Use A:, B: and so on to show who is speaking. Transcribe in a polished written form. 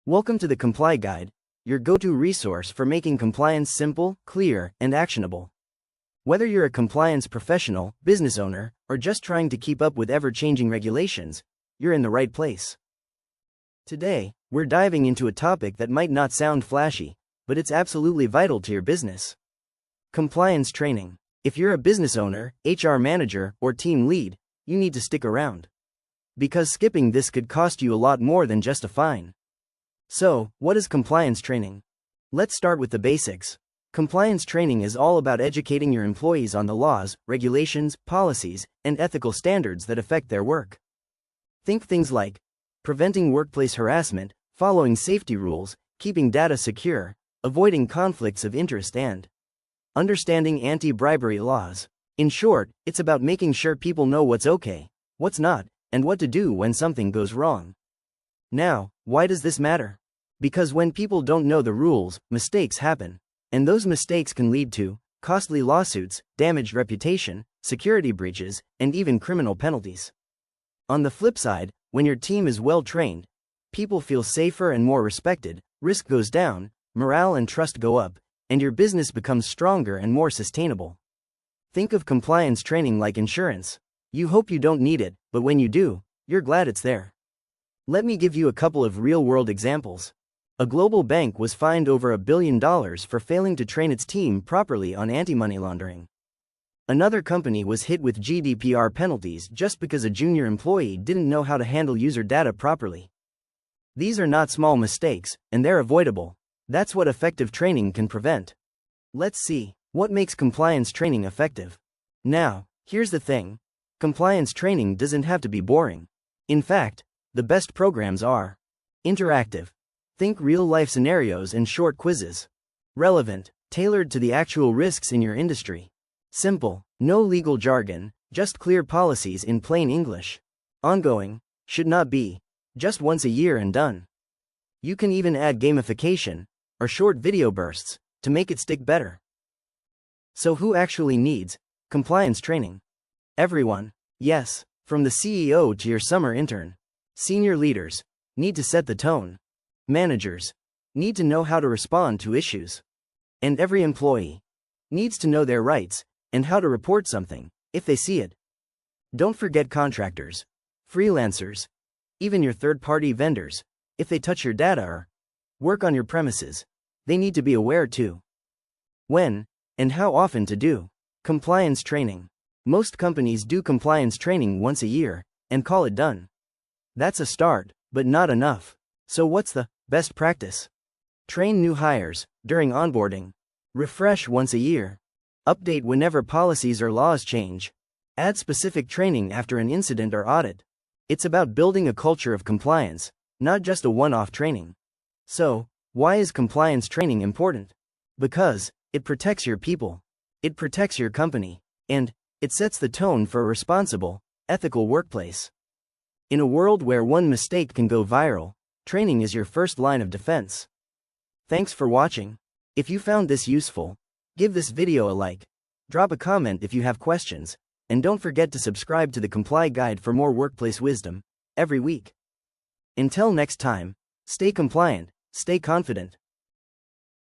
A: Welcome to the Comply Guide, your go-to resource for making compliance simple, clear, and actionable. Whether you're a compliance professional, business owner, or just trying to keep up with ever-changing regulations, you're in the right place. Today, we're diving into a topic that might not sound flashy, but it's absolutely vital to your business. Compliance training. If you're a business owner, HR manager, or team lead, you need to stick around. Because skipping this could cost you a lot more than just a fine. So, what is compliance training? Let's start with the basics. Compliance training is all about educating your employees on the laws, regulations, policies, and ethical standards that affect their work. Think things like preventing workplace harassment, following safety rules, keeping data secure, avoiding conflicts of interest, and understanding anti-bribery laws. In short, it's about making sure people know what's okay, what's not, and what to do when something goes wrong. Now, why does this matter? Because when people don't know the rules, mistakes happen. And those mistakes can lead to costly lawsuits, damaged reputation, security breaches, and even criminal penalties. On the flip side, when your team is well trained, people feel safer and more respected, risk goes down, morale and trust go up, and your business becomes stronger and more sustainable. Think of compliance training like insurance. You hope you don't need it, but when you do, you're glad it's there. Let me give you a couple of real-world examples. A global bank was fined over $1 billion for failing to train its team properly on anti-money laundering. Another company was hit with GDPR penalties just because a junior employee didn't know how to handle user data properly. These are not small mistakes, and they're avoidable. That's what effective training can prevent. Let's see what makes compliance training effective. Now, here's the thing. Compliance training doesn't have to be boring. In fact, the best programs are interactive. Think real-life scenarios and short quizzes. Relevant, tailored to the actual risks in your industry. Simple, no legal jargon, just clear policies in plain English. Ongoing, should not be just once a year and done. You can even add gamification or short video bursts to make it stick better. So who actually needs compliance training? Everyone. Yes, from the CEO to your summer intern. Senior leaders need to set the tone. Managers need to know how to respond to issues. And every employee needs to know their rights and how to report something if they see it. Don't forget contractors, freelancers, even your third-party vendors. If they touch your data or work on your premises, they need to be aware too. When and how often to do compliance training. Most companies do compliance training once a year and call it done. That's a start, but not enough. So what's the best practice? Train new hires during onboarding. Refresh once a year. Update whenever policies or laws change. Add specific training after an incident or audit. It's about building a culture of compliance, not just a one-off training. So, why is compliance training important? Because it protects your people. It protects your company. And it sets the tone for a responsible, ethical workplace. In a world where one mistake can go viral, training is your first line of defense. Thanks for watching. If you found this useful, give this video a like, drop a comment if you have questions, and don't forget to subscribe to the Comply Guide for more workplace wisdom every week. Until next time, stay compliant, stay confident.